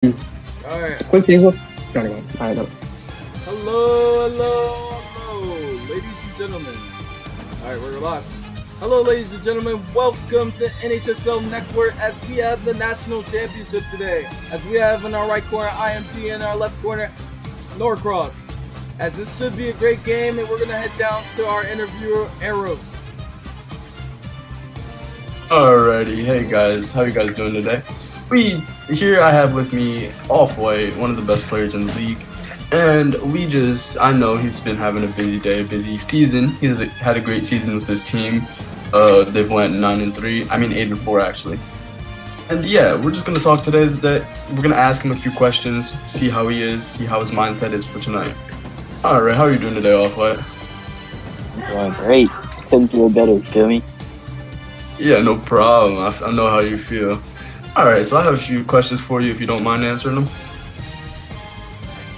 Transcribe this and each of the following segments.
Alright. Quick thing. Alright, Hello, ladies and gentlemen. Alright, we're live. Hello, ladies and gentlemen. Welcome to NHSL Network as we have the national championship today. As we have in our right corner IMG and our left corner NORCROSS. As this should be a great game, and we're going to head down to our interviewer, Eros. Alrighty, hey guys, how you guys doing today? Here I have with me Off-White, one of the best players in the league, and I know he's been having a busy day, a busy season. He's had a great season with his team. They've went 8-4 actually. And yeah, we're just gonna talk today. That we're gonna ask him a few questions, see how he is, see how his mindset is for tonight. Alright, how are you doing today, Off-White? Doing great. Couldn't feel better, you feel me? Yeah, no problem. I know how you feel. Alright, so I have a few questions for you if you don't mind answering them.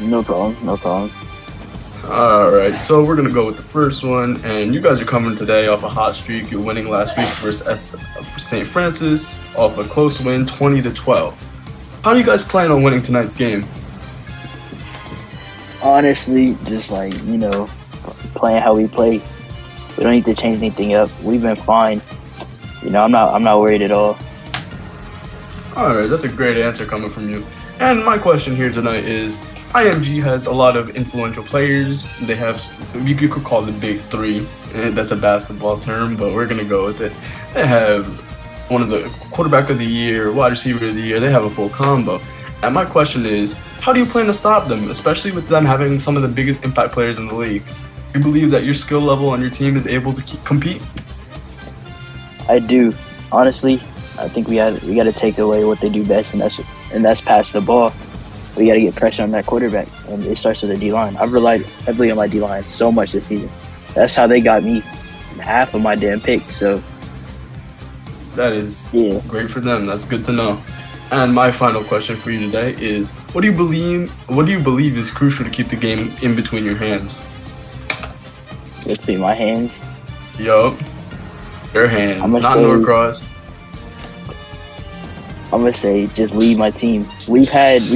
No problem. Alright, so we're going to go with the first one. And you guys are coming today off a hot streak. You're winning last week versus St. Francis off a close win, 20-12. How do you guys plan on winning tonight's game? Honestly, just playing how we play. We don't need to change anything up. We've been fine. I'm not worried at all. Alright, that's a great answer coming from you. And my question here tonight is, IMG has a lot of influential players. They have, you could call the big three. That's a basketball term, but we're going to go with it. They have one of the quarterback of the year, wide receiver of the year. They have a full combo. And my question is, how do you plan to stop them, especially with them having some of the biggest impact players in the league? Do you believe that your skill level on your team is able to compete? I do. Honestly, I think we got to take away what they do best, and that's pass the ball. We got to get pressure on that quarterback, and it starts with the D-line. I've relied heavily on my D-line so much this season. That's how they got me half of my damn picks. So that is great for them. That's good to know. And my final question for you today is, what do you believe is crucial to keep the game in between your hands? Between my hands? Yup. Your hands, not NORCROSS. I'm gonna say just lead my team. We've had a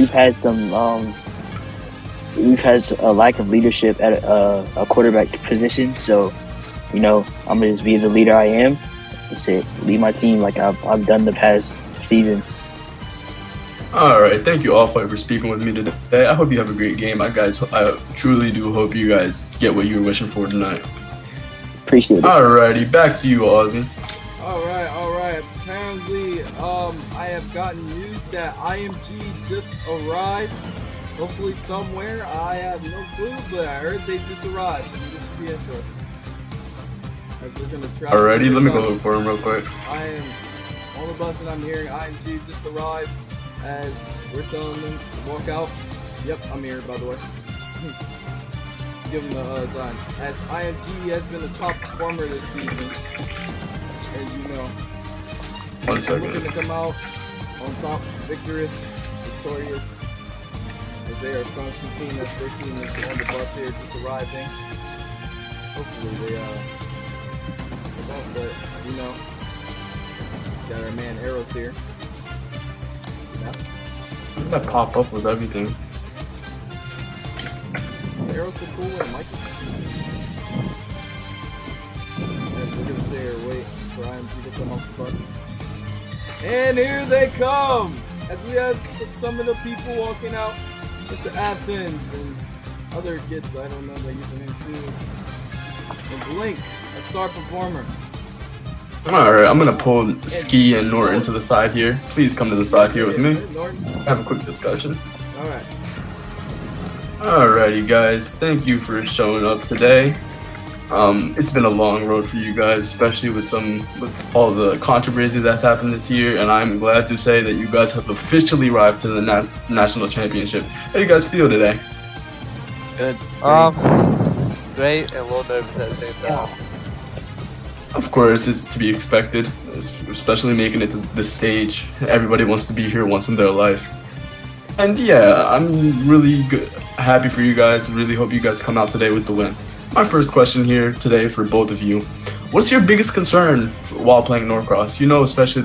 lack of leadership at a quarterback position. So, I'm gonna just be the leader I am. That's it. Lead my team like I've done the past season. All right, thank you all for speaking with me today. I hope you have a great game. I truly do hope you guys get what you were wishing for tonight. Appreciate it. Alrighty, back to you, Ozzy. Alright. Apparently, I have gotten news that IMG just arrived. Hopefully somewhere. I have no clue, but I heard they just arrived. And this should be interesting. As we're gonna try. Alrighty, let me go look for him real quick. I am on the bus and I'm hearing IMG just arrived as we're telling them to walk out. Yep, I'm here, by the way. Give him the sign. As IMG has been the top performer this season. And 1 second. We're gonna come out on top, victorious. As they are a strong team. That's their team that's on the bus here, just arriving. Hopefully they don't, but got our man Eros here. Does that pop up with everything? Eros so cool and Mikey. As we're gonna stay here, wait for IMG to come off the bus. And here they come! As we have some of the people walking out, Mr. Athens and other kids, I don't know their username too. And Blink, a star performer. Alright, I'm gonna pull Ski and Norton to the side here. Please come to the side here with me. Have a quick discussion. Alright. Alrighty guys, thank you for showing up today. It's been a long road for you guys, especially with all the controversy that's happened this year, and I'm glad to say that you guys have officially arrived to the national championship. How do you guys feel today? Good. Great and a little nervous at the same time. Of course, it's to be expected, especially making it to this stage. Everybody wants to be here once in their life. And yeah, I'm really happy for you guys. Really hope you guys come out today with the win. My first question here today for both of you. What's your biggest concern while playing NORCROSS? Especially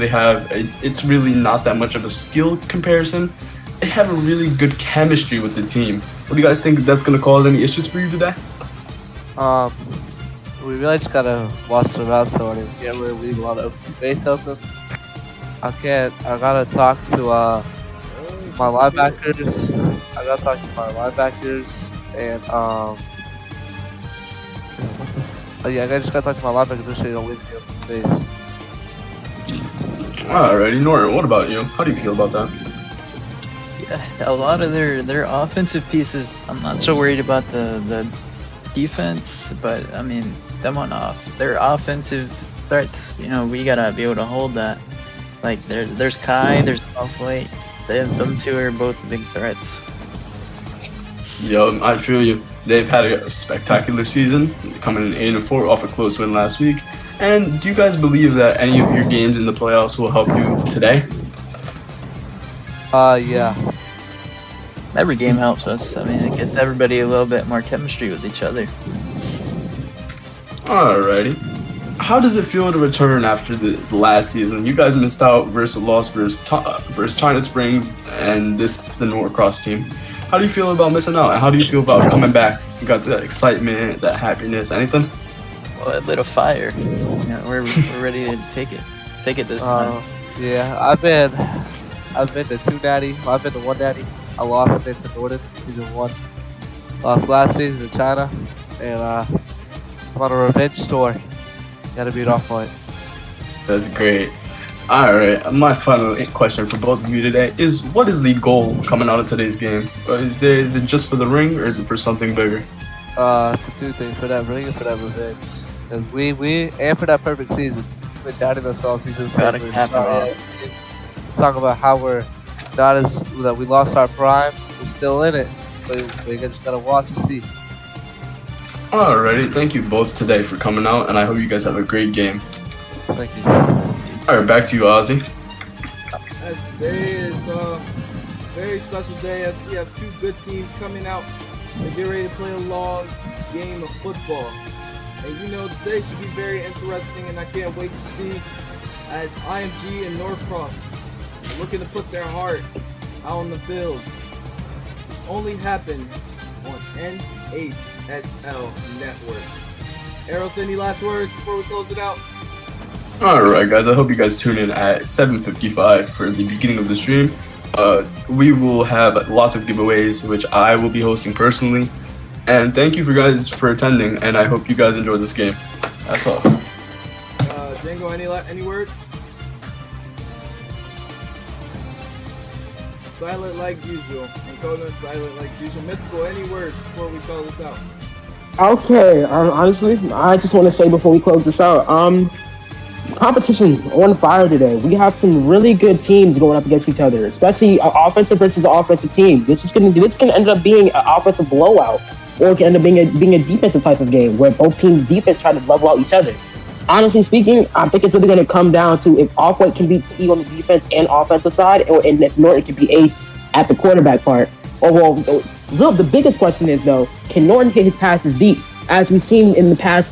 it's really not that much of a skill comparison, they have a really good chemistry with the team. What do you guys think that's going to cause any issues for you today? We really just gotta watch the routes so we can't really leave a lot of open space open. I gotta talk to my linebackers. I just gotta talk to my linebackers so they don't leave me open space. Alrighty, Norton, what about you? How do you feel about that? Yeah, a lot of their offensive pieces, I'm not so worried about the defense, but I mean, them on their offensive threats, you know, we gotta be able to hold that. Like there's Kai, there's Off-White, them two are both big threats. Yo, I feel you. They've had a spectacular season, coming in 8-4 off a close win last week. And do you guys believe that any of your games in the playoffs will help you today? Yeah. Every game helps us. I mean, it gets everybody a little bit more chemistry with each other. Alrighty. How does it feel to return after the last season? You guys missed out versus China Springs and the NORCROSS team. How do you feel about missing out? And how do you feel about coming back? You got that excitement, that happiness, anything? Well, a little fire. You know, we're ready to take it this time. Yeah, I've been to 2 NATTY. Well, I've been to 1 NATTY. I lost it to Norton, season 1. Lost last season to China, and I'm on a revenge tour. Gotta beat Off-White. That's great. Alright, my final question for both of you today is, what is the goal coming out of today's game? Is it just for the ring, or is it for something bigger? For 2 things, for that ring and for that revenge. Because we and for that perfect season. We've been doubting us all season. Gotta cap it off. Talk about how we're not that we lost our prime. We're still in it, but we just gotta watch and see. Alrighty, thank you both today for coming out, and I hope you guys have a great game. Thank you. Alright, back to you, Ozzy. Today is a very special day as we have 2 good teams coming out to get ready to play a long game of football. And you know, today should be very interesting, and I can't wait to see as IMG and NORCROSS are looking to put their heart out on the field. This only happens on NHSL Network. Eros, any last words before we close it out? Alright guys, I hope you guys tune in at 7:55 for the beginning of the stream. We will have lots of giveaways, which I will be hosting personally. And thank you for guys for attending, and I hope you guys enjoy this game. That's all. Django, any words? Silent like usual. And Coda, silent like usual. Mythical, any words before we close this out? Okay, honestly, I just want to say before we close this out, competition on fire today. We have some really good teams going up against each other, especially offensive versus offensive team. This can end up being an offensive blowout, or it can end up being a defensive type of game where both teams' defense try to level out each other. Honestly speaking, I think it's really going to come down to if Off-White can beat Steve on the defense and offensive side, and if Norton can be ace at the quarterback part. The biggest question is, though, can Norton hit his passes deep? As we've seen in the past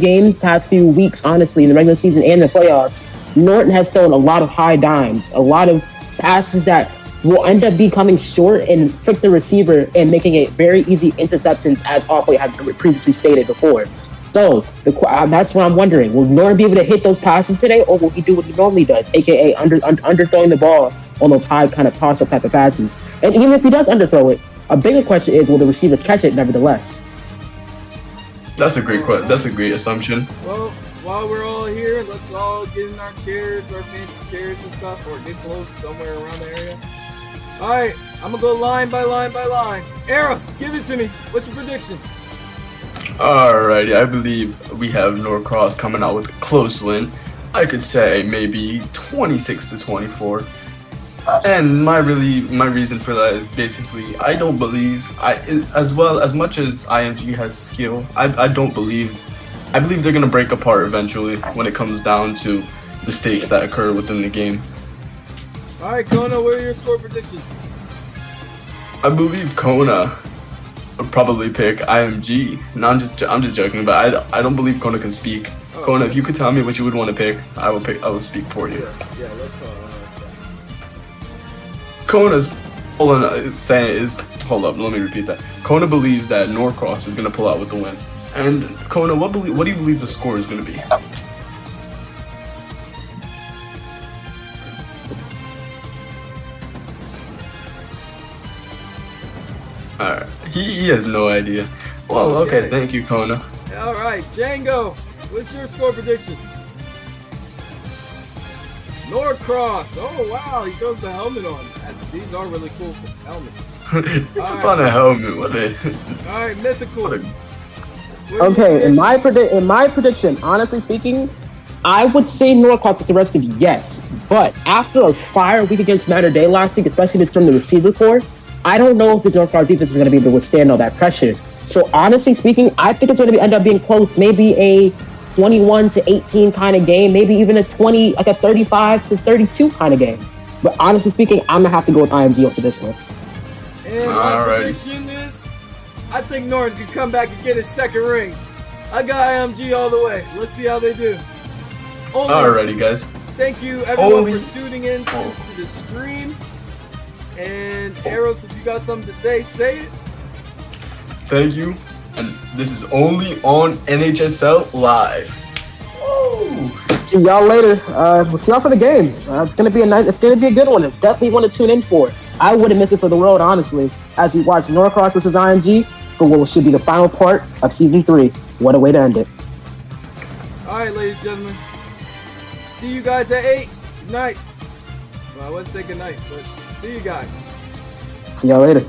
few weeks, honestly, in the regular season and the playoffs, Norton has thrown a lot of high dimes, a lot of passes that will end up becoming short and trick the receiver and making it very easy interceptions, as Off-White had previously stated before. So that's what I'm wondering. Will Norton be able to hit those passes today, or will he do what he normally does, aka underthrowing the ball on those high kind of toss-up type of passes? And even if he does underthrow it, a bigger question is, will the receivers catch it nevertheless? That's a great assumption. Well, while we're all here, let's all get in our chairs, our fancy chairs and stuff, or get close somewhere around the area. Alright, I'm gonna go line by line by line. Eros, give it to me. What's your prediction? Alrighty, I believe we have NORCROSS coming out with a close win. I could say maybe 26-24. And my reason for that is basically I don't believe as much as IMG has skill, I believe they're gonna break apart eventually when it comes down to mistakes that occur within the game. Alright, Kona, what are your score predictions? I believe Kona would probably pick IMG. No, I'm just joking, but I don't believe Kona can speak. Oh, Kona, if you could tell me what you would want to pick, I will speak for you. Yeah, let's call it. Kona's Hold on, hold up, let me repeat that. Kona believes that NORCROSS is gonna pull out with the win. And Kona, what do you believe the score is gonna be? Alright, he has no idea. Well, okay, thank you, Kona. Alright, Django, what's your score prediction? NORCROSS. Oh wow, he throws the helmet on. These are really cool helmets. He puts on a helmet. What a... Alright, Mythical. Okay, in my prediction, honestly speaking, I would say NORCROSS with the rest of you, yes. But after a fire week against Matter Day last week, especially this from the receiver core, I don't know if this NORCROSS defense is going to be able to withstand all that pressure. So honestly speaking, I think it's going to end up being close. Maybe a 21-18 kind of game, maybe even a 35-32 kind of game. But honestly speaking, I'm gonna have to go with IMG after this one. And my prediction is, I think Norton can come back and get his second ring. I got IMG all the way. Let's see how they do. Alrighty, guys. Thank you everyone for tuning in to the stream. And Arrows, if you got something to say, say it. Thank you. And this is only on NHSL Live. Woo! See y'all later. We'll see y'all for the game. It's gonna be a good one. Definitely want to tune in for it. I wouldn't miss it for the world, honestly. As we watch NORCROSS versus IMG for what should be the final part of season 3. What a way to end it. All right, ladies and gentlemen. See you guys at 8. Good night. Well, I wouldn't say good night, but see you guys. See y'all later.